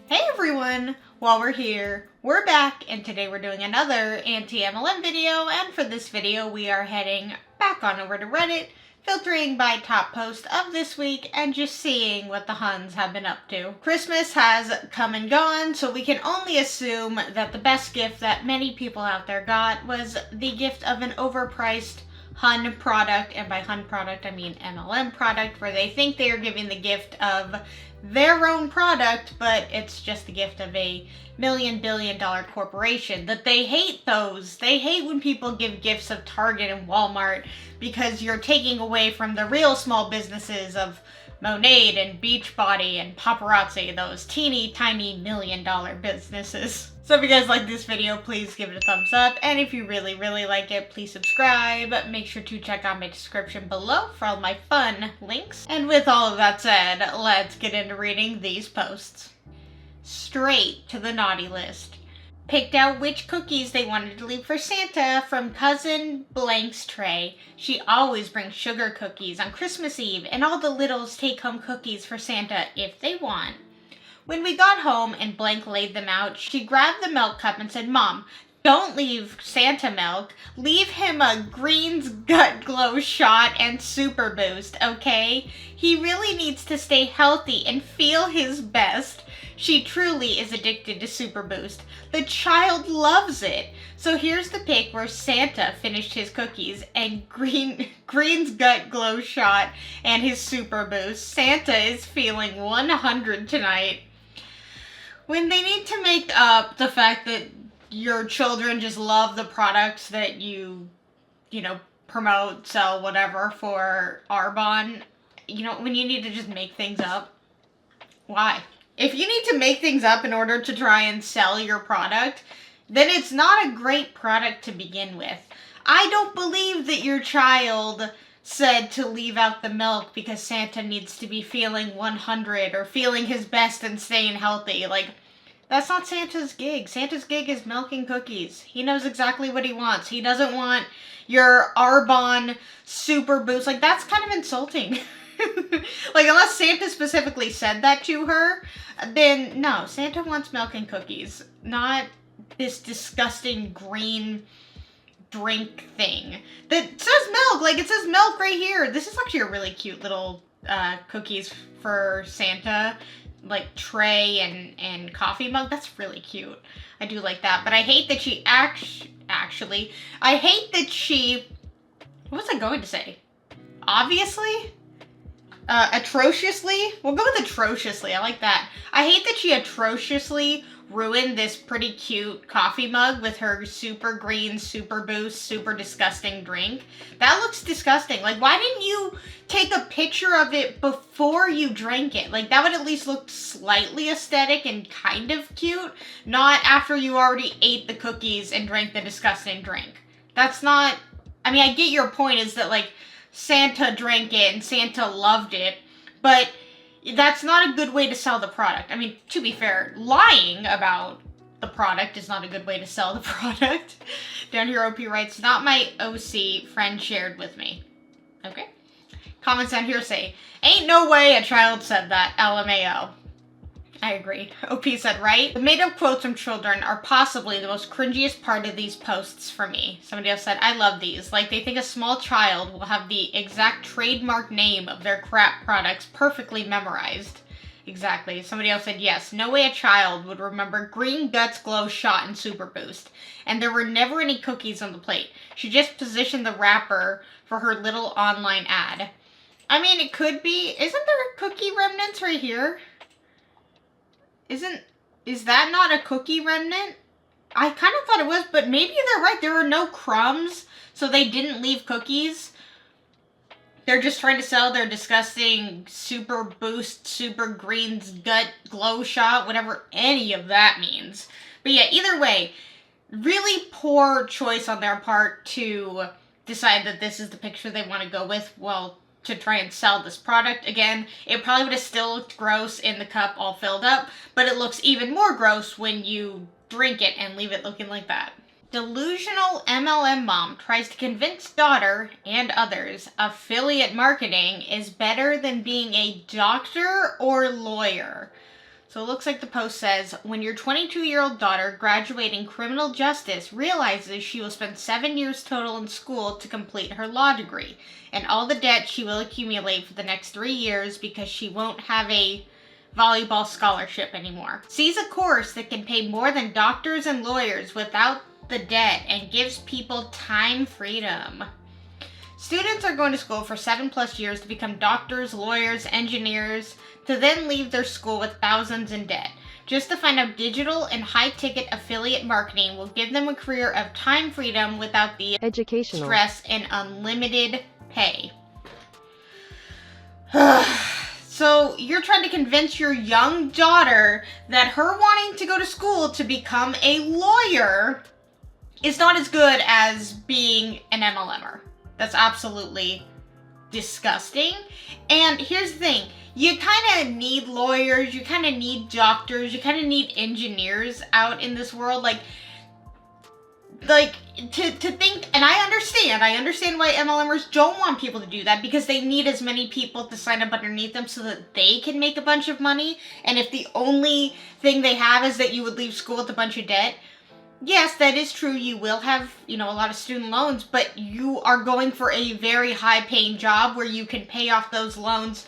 Hey everyone! While we're here, we're back, and today we're doing another anti-MLM video, and for this video we are heading back on over to Reddit, filtering by top post of this week, and just seeing what the Huns have been up to. Christmas has come and gone, so we can only assume that the best gift that many people out there got was the gift of an overpriced HUN product, and by HUN product I mean MLM product, where they think they are giving the gift of their own product, but it's just the gift of a multi-billion-dollar corporation. That they hate those. They hate when people give gifts of Target and Walmart because you're taking away from the real small businesses of Monade and Beachbody and Paparazzi, those teeny tiny $1 million businesses. So if you guys like this video, please give it a thumbs up, and if you really like it, please subscribe. Make sure to check out my description below for all my fun links. And with all of that said, let's get into reading these posts. Straight to the naughty list. Picked out which cookies they wanted to leave for Santa from Cousin Blank's tray. She always brings sugar cookies on Christmas Eve, and all the littles take home cookies for Santa if they want. When we got home and Blank laid them out, she grabbed the milk cup and said, "Mom, don't leave Santa milk. Leave him a Green's Gut Glow shot and Super Boost, okay? He really needs to stay healthy and feel his best." She truly is addicted to Super Boost. The child loves it. So here's the pic where Santa finished his cookies and Green's Gut Glow shot and his Super Boost. Santa is feeling 100 tonight. When they need to make up the fact that your children just love the products that you promote, sell, whatever for Arbonne, when you need to just make things up, why? If you need to make things up in order to try and sell your product, then it's not a great product to begin with. I don't believe that your child said to leave out the milk because Santa needs to be feeling 100 or feeling his best and staying healthy. Like, that's not Santa's gig. Santa's gig is milking cookies. He knows exactly what he wants. He doesn't want your Arbonne Super Boost. Like, that's kind of insulting. Like, unless Santa specifically said that to her, then no, Santa wants milk and cookies, not this disgusting green drink thing that says milk. Like, it says milk right here. This is actually a really cute little cookies for Santa, like tray and coffee mug. That's really cute. I do like that, but I hate that she actually, I hate that she, what was I going to say? Obviously? Atrociously? We'll go with atrociously. I like that. I hate that she atrociously ruined this pretty cute coffee mug with her super green, super boost, super disgusting drink. That looks disgusting. Like, why didn't you take a picture of it before you drank it? Like, that would at least look slightly aesthetic and kind of cute, not after you already ate the cookies and drank the disgusting drink. That's not, I mean, I get your point is that, like, Santa drank it and Santa loved it, but that's not a good way to sell the product. I mean, to be fair, lying about the product is not a good way to sell the product. Down here, OP writes, "Not my OC, friend shared with me." Okay. Comments down here say, "Ain't no way a child said that, LMAO." I agree. OP said, "Right? The made-up quotes from children are possibly the most cringiest part of these posts for me." Somebody else said, "I love these. Like, they think a small child will have the exact trademark name of their crap products perfectly memorized." Exactly. Somebody else said, "Yes, no way a child would remember Green Guts Glow Shot and Super Boost. And there were never any cookies on the plate. She just positioned the wrapper for her little online ad." I mean, it could be. Isn't there a cookie remnants right here? Is that not a cookie remnant? I kind of thought it was, but maybe they're right. There were no crumbs, so they didn't leave cookies. They're just trying to sell their disgusting Super Boost, Super Green's Gut Glow Shot, whatever any of that means. But yeah, either way, really poor choice on their part to decide that this is the picture they want to go with, well, to try and sell this product. Again, it probably would have still looked gross in the cup all filled up, but it looks even more gross when you drink it and leave it looking like that. Delusional MLM mom tries to convince daughter and others affiliate marketing is better than being a doctor or lawyer. So it looks like the post says, when your 22-year-old daughter graduating criminal justice realizes she will spend 7 years total in school to complete her law degree, and all the debt she will accumulate for the next 3 years because she won't have a volleyball scholarship anymore. Sees a course that can pay more than doctors and lawyers without the debt and gives people time freedom. Students are going to school for 7+ years to become doctors, lawyers, engineers, to then leave their school with thousands in debt, just to find out digital and high-ticket affiliate marketing will give them a career of time freedom without the educational stress and unlimited pay. So you're trying to convince your young daughter that her wanting to go to school to become a lawyer is not as good as being an MLMer. That's absolutely disgusting. And here's the thing. You kind of need lawyers, you kind of need doctors, you kind of need engineers out in this world. Like to think, and I understand why MLMers don't want people to do that, because they need as many people to sign up underneath them so that they can make a bunch of money. And if the only thing they have is that you would leave school with a bunch of debt, yes, that is true. You will have, a lot of student loans, but you are going for a very high-paying job where you can pay off those loans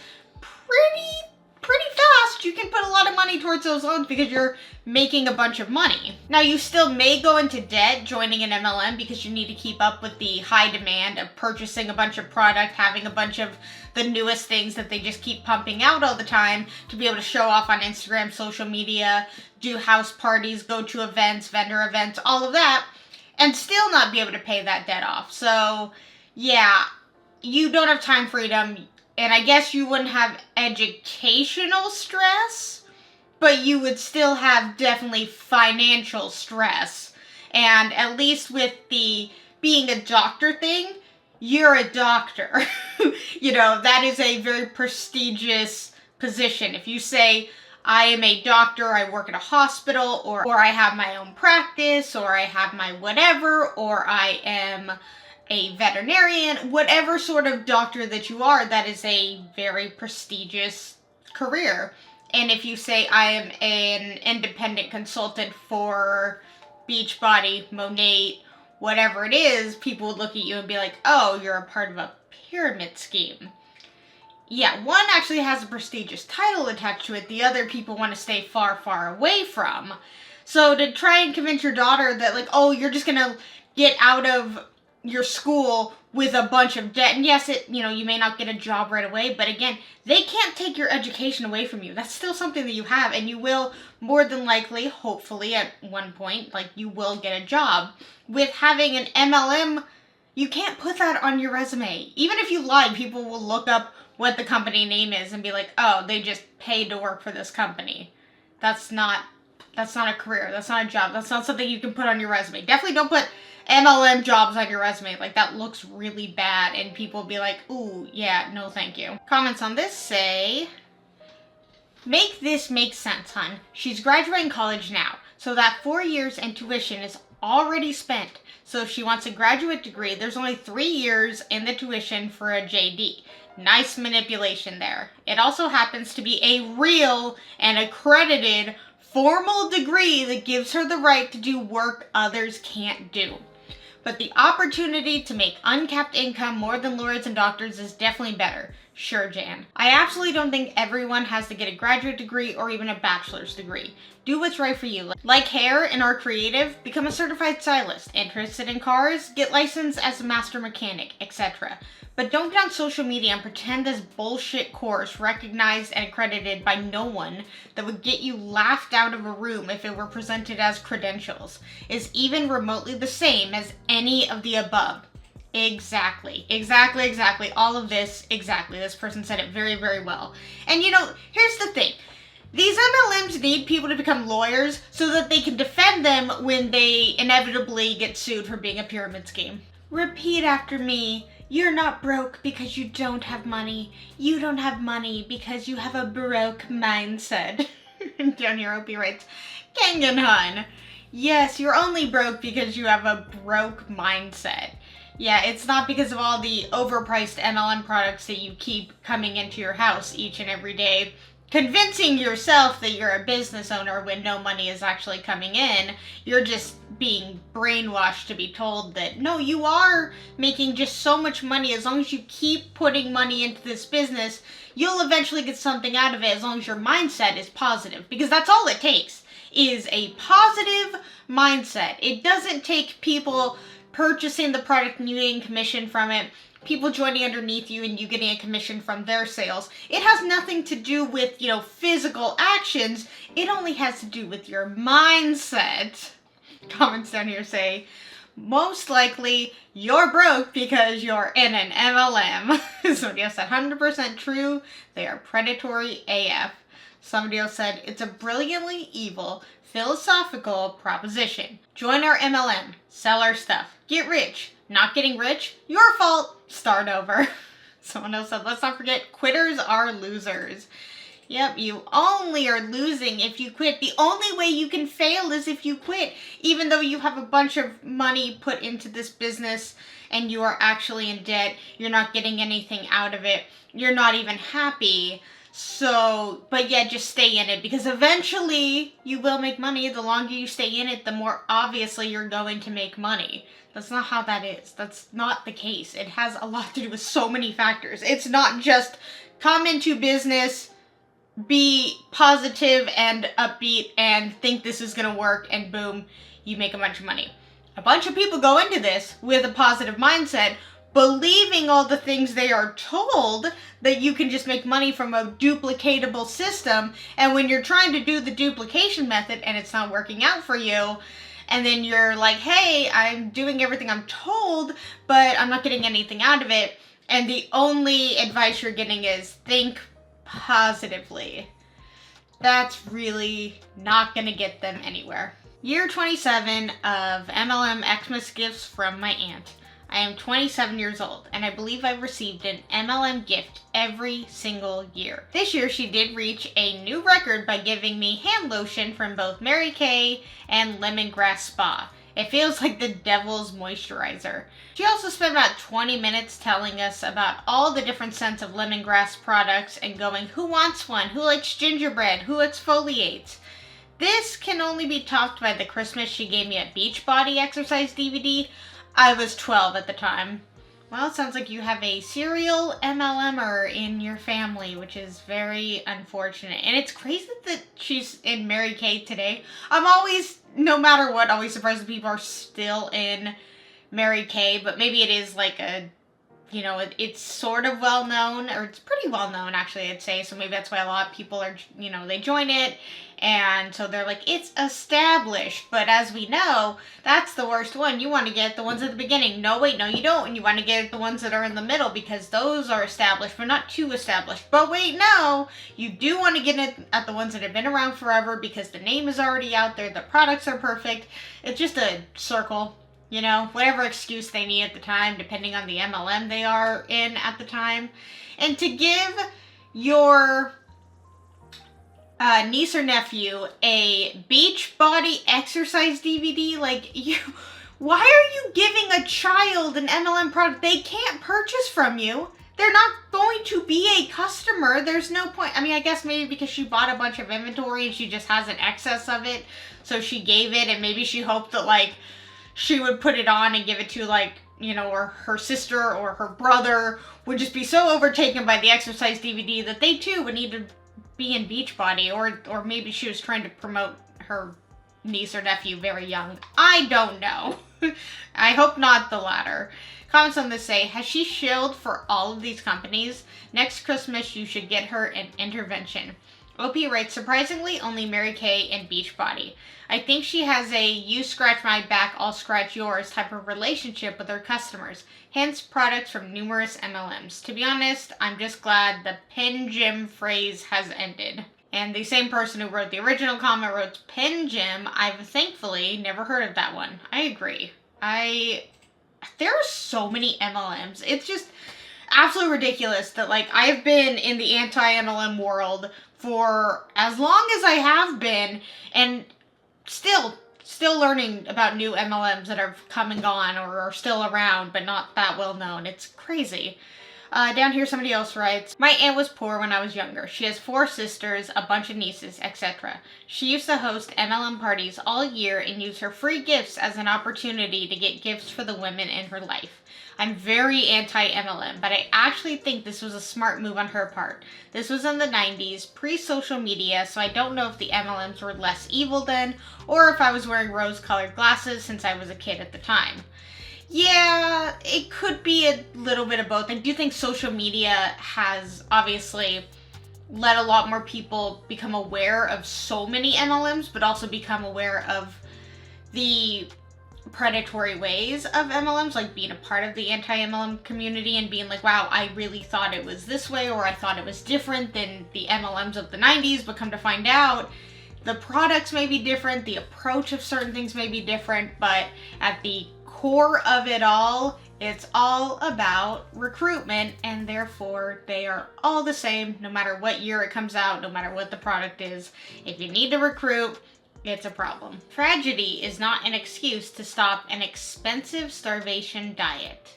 pretty fast. You can put a lot of money towards those loans because you're making a bunch of money. Now, you still may go into debt joining an MLM because you need to keep up with the high demand of purchasing a bunch of product, having a bunch of the newest things that they just keep pumping out all the time to be able to show off on Instagram, social media, do house parties, go to events, vendor events, all of that, and still not be able to pay that debt off. So, yeah, you don't have time freedom, and I guess you wouldn't have educational stress, but you would still have definitely financial stress. And at least with the being a doctor thing, you're a doctor. That is a very prestigious position. If you say, I am a doctor, I work at a hospital, or I have my own practice, or I have my whatever, or I am a veterinarian, whatever sort of doctor that you are, that is a very prestigious career. And if you say, I am an independent consultant for Beachbody, Monate, whatever it is, people would look at you and be like, oh, you're a part of a pyramid scheme. Yeah, one actually has a prestigious title attached to it. The other people want to stay far, far away from. So to try and convince your daughter that, like, oh, you're just going to get out of your school with a bunch of debt. And yes, you may not get a job right away, but again, they can't take your education away from you. That's still something that you have, and you will more than likely, hopefully at one point, you will get a job. With having an MLM, you can't put that on your resume. Even if you lie, people will look up what the company name is and be like, oh, they just paid to work for this company. That's not a career. That's not a job. That's not something you can put on your resume. Definitely don't put MLM jobs on your resume. That looks really bad, and people will be like, ooh, yeah, no thank you. Comments on this say, make this make sense, hun. She's graduating college now, so that 4 years and tuition is already spent. So if she wants a graduate degree, there's only 3 years in the tuition for a JD. Nice manipulation there. It also happens to be a real and accredited formal degree that gives her the right to do work others can't do. But the opportunity to make uncapped income more than lawyers and doctors is definitely better. Sure, Jan. I absolutely don't think everyone has to get a graduate degree or even a bachelor's degree. Do what's right for you. Like hair and are creative, become a certified stylist. Interested in cars? Get licensed as a master mechanic, etc. But don't get on social media and pretend this bullshit course, recognized and accredited by no one, that would get you laughed out of a room if it were presented as credentials, is even remotely the same as any of the above. Exactly. All of this, exactly. This person said it very, very well. And here's the thing. These MLMs need people to become lawyers so that they can defend them when they inevitably get sued for being a pyramid scheme. Repeat after me. You're not broke because you don't have money. You don't have money because you have a broke mindset. Down here, Opie writes, Kangen Hun. Yes, you're only broke because you have a broke mindset. Yeah, it's not because of all the overpriced MLM products that you keep coming into your house each and every day convincing yourself that you're a business owner when no money is actually coming in. You're just being brainwashed to be told that, no, you are making just so much money. As long as you keep putting money into this business, you'll eventually get something out of it as long as your mindset is positive. Because that's all it takes, is a positive mindset. It doesn't take people purchasing the product and you getting commission from it, people joining underneath you and you getting a commission from their sales. It has nothing to do with, physical actions. It only has to do with your mindset. Comments down here say, most likely you're broke because you're in an MLM. Somebody else said, 100% true. They are predatory AF. Somebody else said, it's a brilliantly evil philosophical proposition. Join our MLM. Sell our stuff. Get rich. Not getting rich? Your fault. Start over. Someone else said, let's not forget, quitters are losers. Yep, you only are losing if you quit. The only way you can fail is if you quit. Even though you have a bunch of money put into this business and you are actually in debt, you're not getting anything out of it, you're not even happy. So, but yeah, just stay in it, because eventually you will make money. The longer you stay in it, the more obviously you're going to make money. That's not how that is. That's not the case. It has a lot to do with so many factors. It's not just come into business, be positive and upbeat and think this is going to work and boom, you make a bunch of money. A bunch of people go into this with a positive mindset, believing all the things they are told, that you can just make money from a duplicatable system. And when you're trying to do the duplication method and it's not working out for you, and then you're like, hey, I'm doing everything I'm told, but I'm not getting anything out of it. And the only advice you're getting is think positively. That's really not going to get them anywhere. Year 27 of MLM Xmas gifts from my aunt. I am 27 years old, and I believe I've received an MLM gift every single year. This year, she did reach a new record by giving me hand lotion from both Mary Kay and Lemongrass Spa. It feels like the devil's moisturizer. She also spent about 20 minutes telling us about all the different scents of lemongrass products and going, who wants one? Who likes gingerbread? Who exfoliates? This can only be topped by the Christmas she gave me a Beachbody exercise DVD. I was 12 at the time. Well, it sounds like you have a serial MLMer in your family, which is very unfortunate. And it's crazy that she's in Mary Kay today. I'm always, no matter what, always surprised that people are still in Mary Kay, but maybe it is like a, it's sort of well known, or it's pretty well known actually, I'd say. So maybe that's why a lot of people are, they join it. And so they're like, it's established. But as we know, that's the worst one. You want to get the ones at the beginning. No, wait, no, you don't. And you want to get the ones that are in the middle, because those are established, but not too established. But wait, no, you do want to get it at the ones that have been around forever, because the name is already out there. The products are perfect. It's just a circle, whatever excuse they need at the time, depending on the MLM they are in at the time. And to give your niece or nephew a Beachbody exercise DVD, why are you giving a child an MLM product they can't purchase from you? They're not going to be a customer. There's no point. I mean, I guess maybe because she bought a bunch of inventory and she just has an excess of it, so she gave it, and maybe she hoped that she would put it on and give it to or her sister or her brother would just be so overtaken by the exercise DVD that they too would need to be in Beachbody, or maybe she was trying to promote her niece or nephew very young. I don't know. I hope not the latter. Comments on this say, has she shilled for all of these companies? Next Christmas, you should get her an intervention. OP writes, surprisingly, only Mary Kay and Beachbody. I think she has a you scratch my back, I'll scratch yours type of relationship with her customers, hence products from numerous MLMs. To be honest, I'm just glad the Pen Gym phrase has ended. And the same person who wrote the original comment wrote Pen Gym. I've thankfully never heard of that one. I agree. There are so many MLMs. It's just absolutely ridiculous that I've been in the anti-MLM world for as long as I have been, and still learning about new MLMs that have come and gone or are still around but not that well known. It's crazy. Down here, somebody else writes, my aunt was poor when I was younger. She has 4 sisters, a bunch of nieces, etc. She used to host MLM parties all year and use her free gifts as an opportunity to get gifts for the women in her life. I'm very anti-MLM, but I actually think this was a smart move on her part. This was in the 90s, pre-social media, so I don't know if the MLMs were less evil then, or if I was wearing rose-colored glasses since I was a kid at the time. Yeah, it could be a little bit of both. I do think social media has obviously let a lot more people become aware of so many MLMs, but also become aware of the predatory ways of MLMs, like being a part of the anti-MLM community and being like, wow, I really thought it was this way, or I thought it was different than the MLMs of the 90s, but come to find out, the products may be different, the approach of certain things may be different, but at the core of it all, it's all about recruitment, and therefore they are all the same no matter what year it comes out, no matter what the product is. If you need to recruit, it's a problem. Tragedy is not an excuse to stop an expensive starvation diet.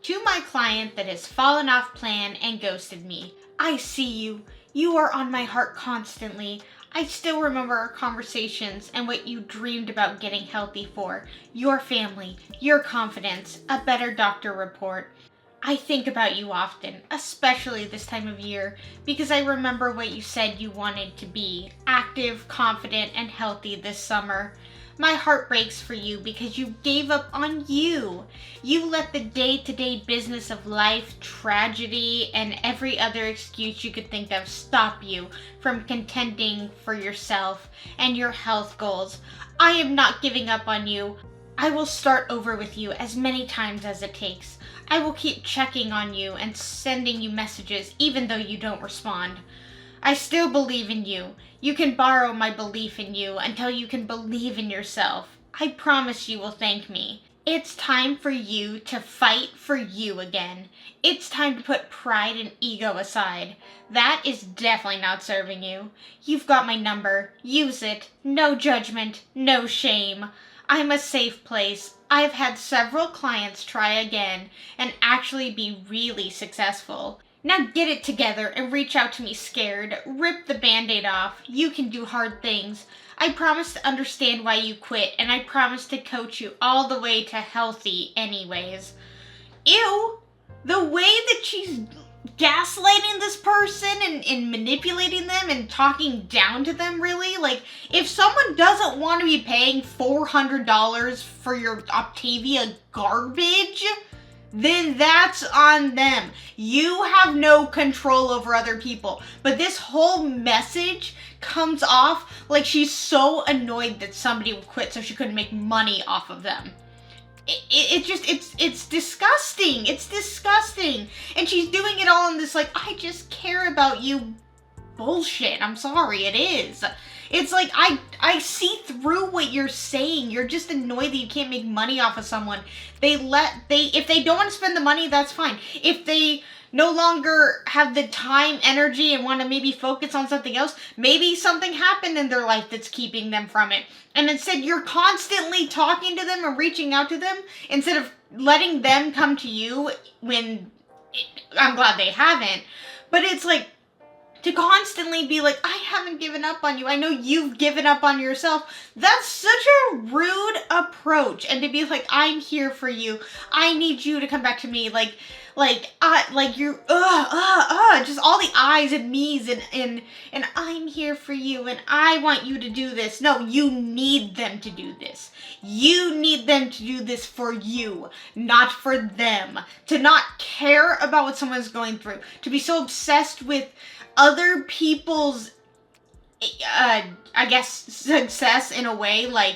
To my client that has fallen off plan and ghosted me, I see you. You are on my heart constantly. I still remember our conversations and what you dreamed about getting healthy for. Your family, your confidence, a better doctor report. I think about you often, especially this time of year, because I remember what you said you wanted to be, active, confident, and healthy this summer. My heart breaks for you because you gave up on you. You let the day-to-day business of life, tragedy, and every other excuse you could think of stop you from contending for yourself and your health goals. I am not giving up on you. I will start over with you as many times as it takes. I will keep checking on you and sending you messages even though you don't respond. I still believe in you. You can borrow my belief in you until you can believe in yourself. I promise you will thank me. It's time for you to fight for you again. It's time to put pride and ego aside. That is definitely not serving you. You've got my number. Use it. No judgment. No shame. I'm a safe place. I've had several clients try again and actually be really successful. Now get it together and reach out to me scared. Rip the band-aid off. You can do hard things. I promise to understand why you quit, and I promise to coach you all the way to healthy anyways. Ew! The way that she's gaslighting this person and manipulating them and talking down to them, really? Like, if someone doesn't want to be paying $400 for your Optavia garbage, then that's on them. You have no control over other people. But this whole message comes off like she's so annoyed that somebody would quit so she couldn't make money off of them. It's disgusting. It's disgusting. And she's doing it all in this, like, I just care about you bullshit. I'm sorry, it is. It's like, I see through what you're saying. You're just annoyed that you can't make money off of someone. If they don't want to spend the money, that's fine. If they no longer have the time, energy, and want to maybe focus on something else, maybe something happened in their life that's keeping them from it. And instead, you're constantly talking to them and reaching out to them instead of letting them come to you I'm glad they haven't. But it's like, to constantly be like, I haven't given up on you. I know you've given up on yourself. That's such a rude approach. And to be like, I'm here for you. I need you to come back to me. Just all the I's and me's and I'm here for you and I want you to do this. No, you need them to do this. You need them to do this for you, not for them. To not care about what someone's going through. To be so obsessed with other people's, success in a way, like,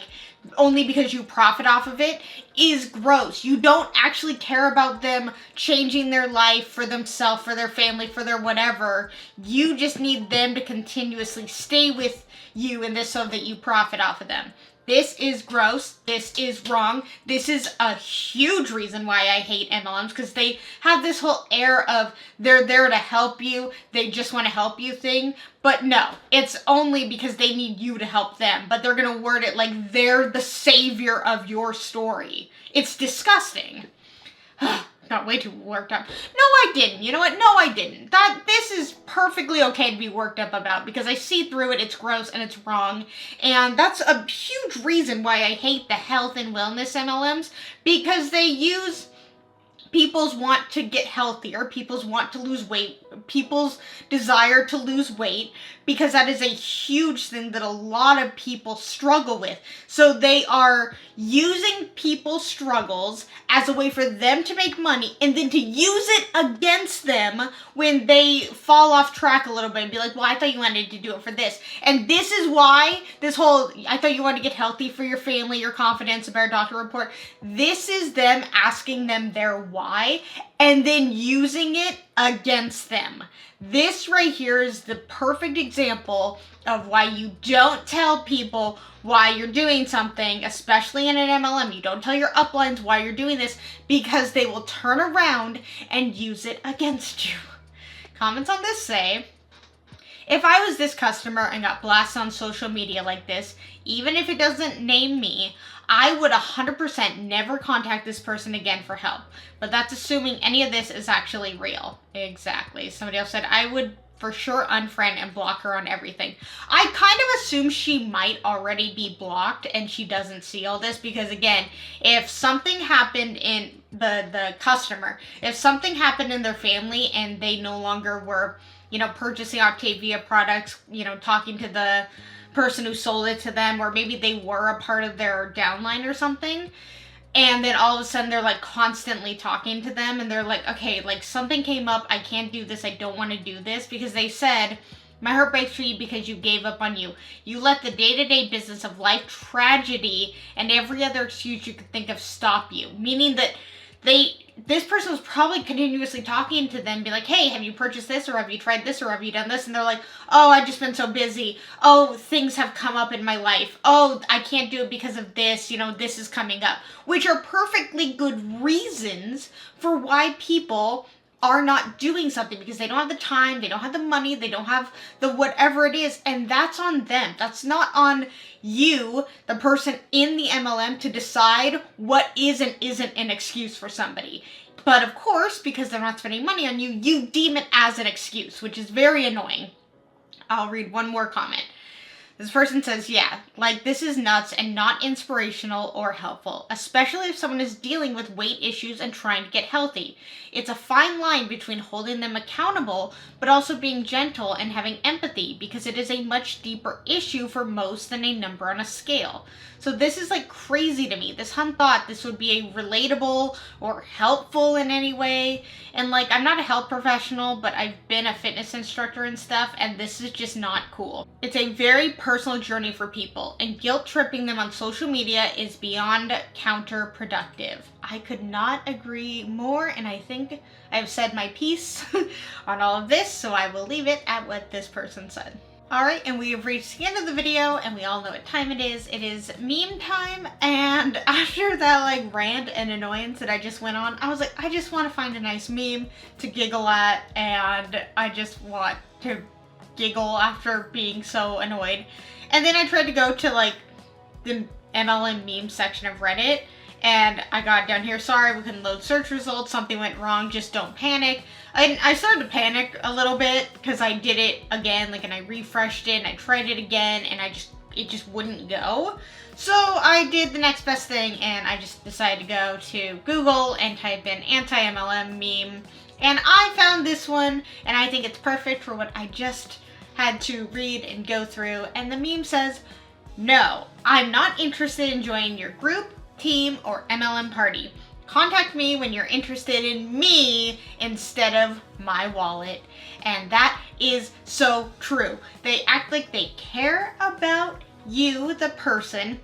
only because you profit off of it, is gross. You don't actually care about them changing their life for themselves, for their family, for their whatever. You just need them to continuously stay with you in this so that you profit off of them. This is gross. This is wrong. This is a huge reason why I hate MLMs, because they have this whole air of they're there to help you, they just want to help you thing. But no, it's only because they need you to help them. But they're going to word it like they're the savior of your story. It's disgusting. got way too worked up. No, I didn't. You know what? No, I didn't. This is perfectly okay to be worked up about because I see through it. It's gross and it's wrong. And that's a huge reason why I hate the health and wellness MLMs, because they use people's want to get healthier, people's want to lose weight, people's desire to lose weight, because that is a huge thing that a lot of people struggle with. So they are using people's struggles as a way for them to make money and then to use it against them when they fall off track a little bit and be like, well, I thought you wanted to do it for this. And this is why this whole, I thought you wanted to get healthy for your family, your confidence, a better doctor report. This is them asking them their why and then using it against them. This right here is the perfect example of why you don't tell people why you're doing something, especially in an MLM. You don't tell your uplines why you're doing this, because they will turn around and use it against you. Comments on this say, if I was this customer and got blasted on social media like this, even if it doesn't name me, I would 100% never contact this person again for help. But that's assuming any of this is actually real. Exactly. Somebody else said, I would for sure unfriend and block her on everything. I kind of assume she might already be blocked and she doesn't see all this, because again, if something happened in the customer, if something happened in their family and they no longer were, purchasing Octavia products, talking to the person who sold it to them, or maybe they were a part of their downline or something, and then all of a sudden they're like constantly talking to them and they're like, okay, like something came up, I can't do this, I don't want to do this, because they said, my heart breaks for you because you gave up on you. You let the day-to-day business of life, tragedy, and every other excuse you could think of stop you. Meaning that this person was probably continuously talking to them, be like, hey, have you purchased this, or have you tried this, or have you done this? And they're like, oh, I've just been so busy. Oh, things have come up in my life. Oh, I can't do it because of this. This is coming up. Which are perfectly good reasons for why people are not doing something, because they don't have the time, they don't have the money, they don't have the whatever it is, and that's on them. That's not on you, the person in the MLM, to decide what is and isn't an excuse for somebody. But of course, because they're not spending money on you, you deem it as an excuse, which is very annoying. I'll read one more comment. This person says, yeah, like this is nuts and not inspirational or helpful, especially if someone is dealing with weight issues and trying to get healthy. It's a fine line between holding them accountable, but also being gentle and having empathy, because it is a much deeper issue for most than a number on a scale. So this is like crazy to me. This HUN thought this would be a relatable or helpful in any way. And like, I'm not a health professional, but I've been a fitness instructor and stuff, and this is just not cool. It's a very personal journey for people, and guilt tripping them on social media is beyond counterproductive. I could not agree more, and I think I've said my piece on all of this, so I will leave it at what this person said. Alright, and we have reached the end of the video, and we all know what time it is. It is meme time, and after that like rant and annoyance that I just went on, I was like, I just want to find a nice meme to giggle at, and I just want to giggle after being so annoyed. And then I tried to go to like the MLM meme section of Reddit, and I got down here, sorry, we couldn't load search results, something went wrong, just don't panic. And I started to panic a little bit because I did it again, like, and I refreshed it and I tried it again, and it just wouldn't go. So I did the next best thing, and I just decided to go to Google and type in anti-MLM meme, and I found this one, and I think it's perfect for what I just had to read and go through. And the meme says, no, I'm not interested in joining your group, team, or MLM party. Contact me when you're interested in me instead of my wallet. And that is so true. They act like they care about you, the person.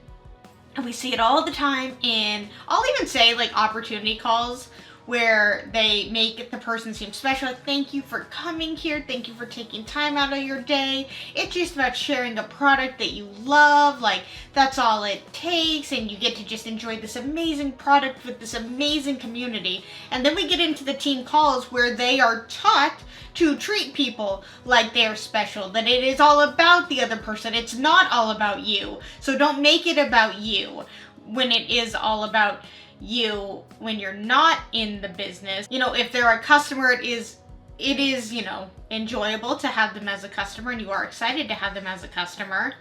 And we see it all the time in, I'll even say like opportunity calls, where they make the person seem special. Like, thank you for coming here. Thank you for taking time out of your day. It's just about sharing a product that you love. Like, that's all it takes. And you get to just enjoy this amazing product with this amazing community. And then we get into the team calls where they are taught to treat people like they're special. That it is all about the other person. It's not all about you. So don't make it about you when it is all about you when you're not in the business. You know, if they're a customer, it is, you know, enjoyable to have them as a customer, and you are excited to have them as a customer.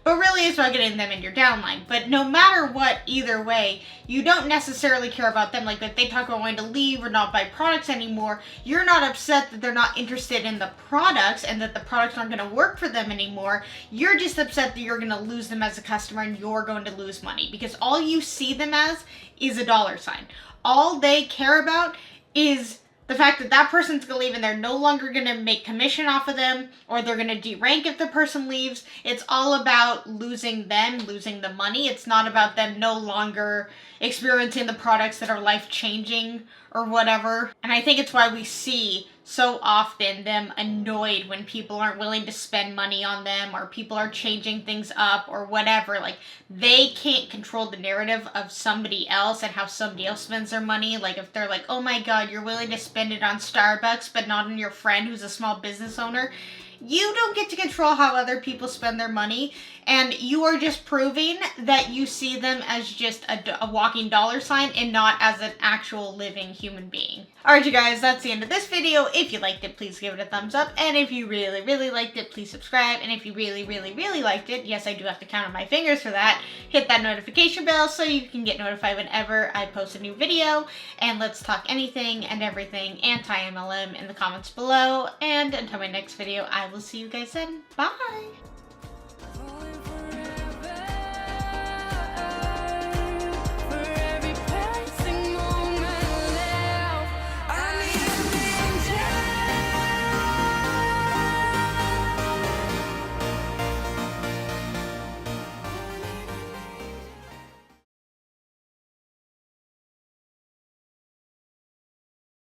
But really, it's about getting them in your downline. But no matter what, either way, you don't necessarily care about them. Like, if they talk about wanting to leave or not buy products anymore, you're not upset that they're not interested in the products and that the products aren't going to work for them anymore. You're just upset that you're going to lose them as a customer and you're going to lose money, because all you see them as is a dollar sign. All they care about is the fact that that person's going to leave and they're no longer going to make commission off of them, or they're going to derank if the person leaves. It's all about losing them, losing the money. It's not about them no longer experiencing the products that are life-changing or whatever. And I think it's why we see so often them annoyed when people aren't willing to spend money on them, or people are changing things up or whatever. Like, they can't control the narrative of somebody else and how somebody else spends their money. Like, if they're like, oh my god, you're willing to spend it on Starbucks but not on your friend who's a small business owner, you don't get to control how other people spend their money, and you are just proving that you see them as just a walking dollar sign and not as an actual living human being. Alright, you guys, that's the end of this video. If you liked it, please give it a thumbs up, and if you really, really liked it, please subscribe, and if you really, really, really liked it, yes, I do have to count on my fingers for that, hit that notification bell so you can get notified whenever I post a new video, and let's talk anything and everything anti-MLM in the comments below, and until my next video, I will see you guys then. Bye!